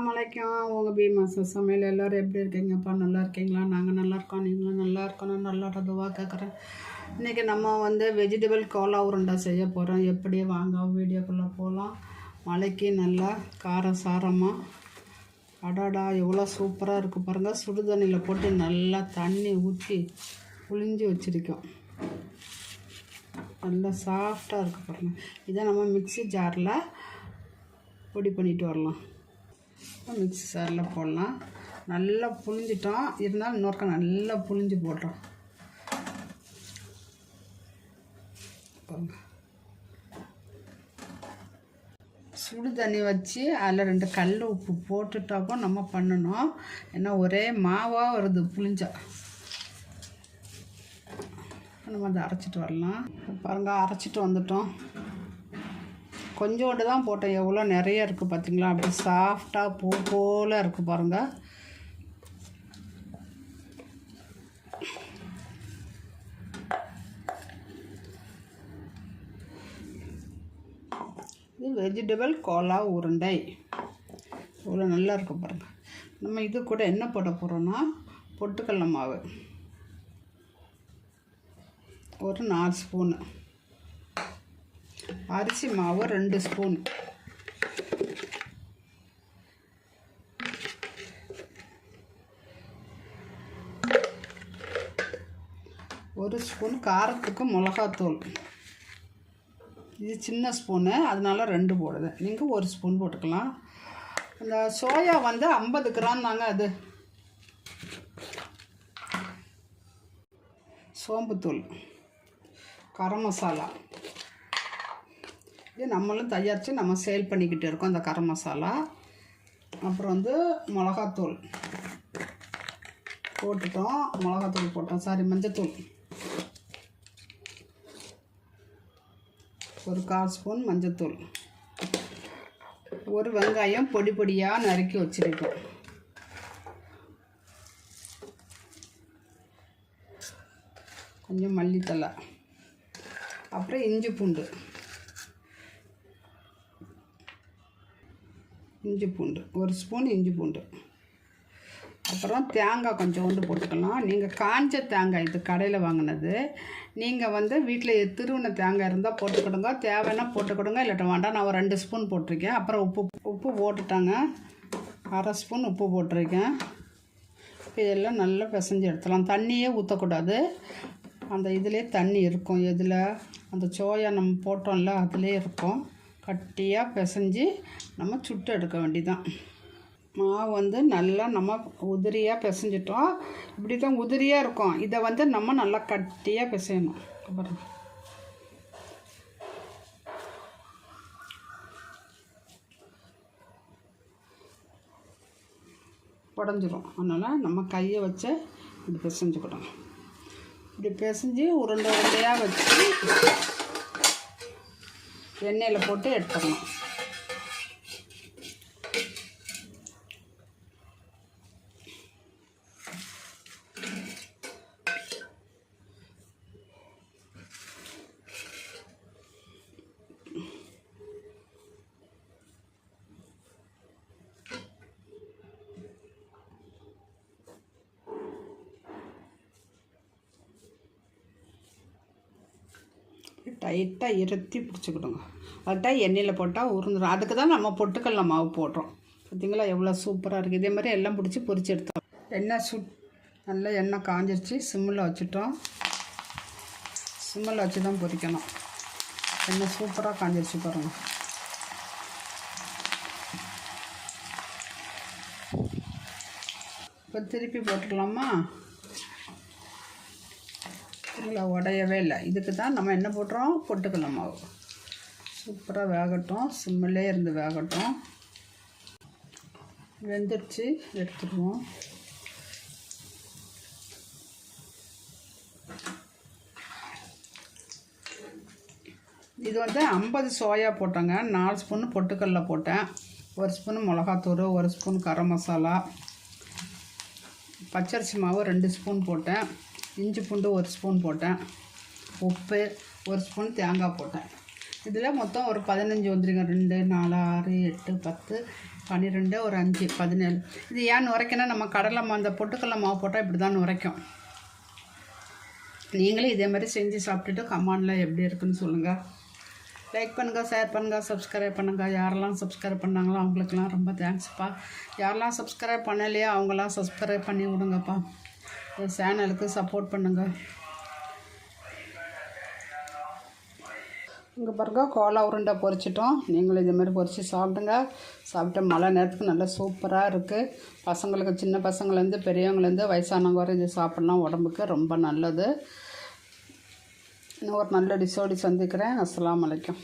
அஸ்ஸலாமு அலைக்கும். உங்கள் பீமாச சமையல் எல்லோரும் எப்படி இருக்கீங்கப்பா? நல்லா இருக்கீங்களா? நாங்கள் நல்லா இருக்கோம். நீங்களும் நல்லா இருக்கணும். நல்லா இதுவாக கேட்குறேன். இன்றைக்கி நம்ம வெஜிடபிள் கோலா உருண்டை செய்ய போகிறோம். எப்படி வாங்க வீடியோக்குள்ளே போகலாம். மலைக்கு நல்லா காரம் சாரமாக அடாடா எவ்வளோ சூப்பராக இருக்குது பாருங்கள். சுடு தண்ணியில் போட்டு நல்லா தண்ணி ஊற்றி புளிஞ்சு வச்சுருக்கோம். நல்லா சாஃப்டாக இருக்குது பாருங்கள். இதை நம்ம மிக்ஸி ஜாரில் பொடி பண்ணிட்டு வரலாம். மிக்ஸி ஜாரில் போடலாம். நல்லா புளிஞ்சிட்டோம். இருந்தாலும் இன்னொருக்க நல்லா புளிஞ்சு போடுறோம். சுடு தண்ணி வச்சு அதில் 2 கல் உப்பு போட்டுட்டாப்போ நம்ம பண்ணணும். ஏன்னா ஒரே மாவாக வருது புளிஞ்சா. நம்ம அதை அரைச்சிட்டு வரலாம். பாருங்கள், அரைச்சிட்டு வந்துட்டோம். கொஞ்சோண்டு தான் போட்டேன். எவ்வளோ நிறைய இருக்குது பார்த்தீங்களா? அப்படி சாஃப்டாக பூ போல் இருக்குது பாருங்கள். இது வெஜிடபிள் கோலா உருண்டை. இவ்வளோ நல்லா இருக்குது பாருங்கள். நம்ம இது கூட என்ன போட போகிறோன்னா பொட்டுக்கடலை மாவு ஒரு 4 ஸ்பூனு, அரிசி மாவு 2 ஸ்பூன், ஒரு ஸ்பூன் காரத்துக்கு மிளகாத்தூள். இது சின்ன ஸ்பூனு, அதனால 2 போடுது. நீங்கள் 1 ஸ்பூன் போட்டுக்கலாம். அந்த சோயா 50 கிராம் தாங்க. அது சோம்புத்தூள், கரம் மசாலா. இது நம்மளும் தயாரித்து நம்ம சேல் பண்ணிக்கிட்டு இருக்கோம். அந்த கரம் மசாலா. அப்புறம் மிளகாத்தூள் போட்டுட்டோம். மிளகாத்தூள் போட்டோம். மஞ்சத்தூள் ஒரு 1/4 ஸ்பூன் மஞ்சத்தூள். ஒரு வெங்காயம் பொடி பொடியாக நறுக்கி வச்சுருக்கோம். கொஞ்சம் மல்லித்தலை. அப்புறம் இஞ்சி பூண்டு 1 ஸ்பூன் இஞ்சி பூண்டு. அப்புறம் தேங்காய் கொஞ்சோண்டு போட்டுக்கலாம். நீங்கள் காஞ்ச தேங்காய், இது கடையில் வாங்கினது. நீங்கள் வீட்டில் திருவின தேங்காய் இருந்தால் போட்டுக்கிடுங்க. தேவைன்னா போட்டுக்கிடுங்க, இல்லாட்ட வேண்டாம். நான் ஒரு 2 ஸ்பூன் போட்டிருக்கேன். அப்புறம் உப்பு போட்டுட்டாங்க. 1/2 ஸ்பூன் உப்பு போட்டிருக்கேன். இதெல்லாம் நல்லா பிசைஞ்சு எடுத்துலாம். தண்ணியே ஊற்றக்கூடாது. அந்த இதிலே தண்ணி இருக்கும். எதில் அந்த சோயா நம்ம போட்டோம்ல அதிலே இருக்கும். கட்டியாக பிசைஞ்சு நம்ம சுட்டு எடுக்க வேண்டியதான். மாவு நல்லா நம்ம உதிரியாக பிசைஞ்சிட்டோம். இப்படி தான் உதிரியாக இருக்கும். இதை நம்ம நல்லா கட்டியாக பிசையணும். அப்புறம் உடஞ்சிரும். அதனால் நம்ம கையை வச்சு இப்படி பிசைஞ்சுக்கிட்டோம். இப்படி பிசைஞ்சு உருண்டையாக வச்சு எண்ணெயில் போட்டு எடுத்துடணும். டைட்டாக இருத்தி பிடிச்சிக்கிடுங்க. அதுதான் எண்ணெயில் போட்டால் உருந்துடும். அதுக்கு தான் நம்ம பொட்டுக்கடலை மாவு போடுறோம். பார்த்திங்களா எவ்வளோ சூப்பராக இருக்குது. இதே மாதிரி எல்லாம் பிடிச்சி பொரிச்சு எடுத்தோம். எண்ணெய் நல்லா எண்ணெய் காஞ்சிருச்சு. சிம்மில் வச்சுட்டோம். சிம்மில் வச்சு தான் பொரிக்கணும். எண்ணெய் சூப்பராக காஞ்சிருச்சு பாருங்கள். இப்போ திருப்பி போட்டுக்கலாமா? இல்லை, உடையவே இல்லை. இதுக்கு தான் நம்ம என்ன போட்டுறோம்? பொட்டுக்கடலை மாவு. சூப்பராக வேகட்டும். சிம்மிலே இருந்து வேகட்டும். வெந்துடுச்சு, எடுத்துடுவோம். இது 50 சோயா போட்டோங்க. 4 ஸ்பூன் பொட்டுக்கடலை போட்டேன். 1 ஸ்பூன் மிளகாத்தூள், 1 ஸ்பூன் கரம் மசாலா, பச்சரிசி மாவு 2 ஸ்பூன் போட்டேன். இஞ்சி பூண்டு 1 ஸ்பூன் போட்டேன். உப்பு 1 ஸ்பூன் தேங்காய் போட்டேன். இதில் மொத்தம் ஒரு 15 வந்துருங்க. 2 4 6 8 10 12 ஒரு 5 17. இது ஏன் நுரைக்கனா நம்ம கடலை அந்த பொட்டுக்கடலை மாவு போட்டால் இப்படி தான் நுரைக்கும். நீங்களே இதே மாதிரி செஞ்சு சாப்பிட்டுட்டு கமெண்டில் எப்படி இருக்குன்னு சொல்லுங்கள். லைக் பண்ணுங்கள், ஷேர் பண்ணுங்கள், சப்ஸ்கிரைப் பண்ணுங்கள். யாரெல்லாம் சப்ஸ்கிரைப் பண்ணாங்களோ அவங்களுக்கெல்லாம் ரொம்ப தேங்க்ஸ்ப்பா. யாரெல்லாம் சப்ஸ்கிரைப் பண்ணலையோ அவங்களாம் சப்ஸ்கிரைப் பண்ணி விடுங்கப்பா. என் சேனலுக்கு சப்போர்ட் பண்ணுங்கள். இங்கே பாருங்க, கோலா உருண்டை பொரிச்சிட்டோம். நீங்களும் இதேமாதிரி பொரித்து சாப்பிடுங்க. சாப்பிட்டு மழை நேரத்துக்கு நல்லா சூப்பராக இருக்குது. பசங்களுக்கு, சின்ன பசங்கள்லேருந்து பெரியவங்கலேருந்து வயசானவங்க வரை இது சாப்பிட்லாம், உடம்புக்கு ரொம்ப நல்லது. இன்னும் ஒரு நல்ல டிஷ்ஷோடு சந்திக்கிறேன். அஸ்ஸலாமு அலைக்கும்.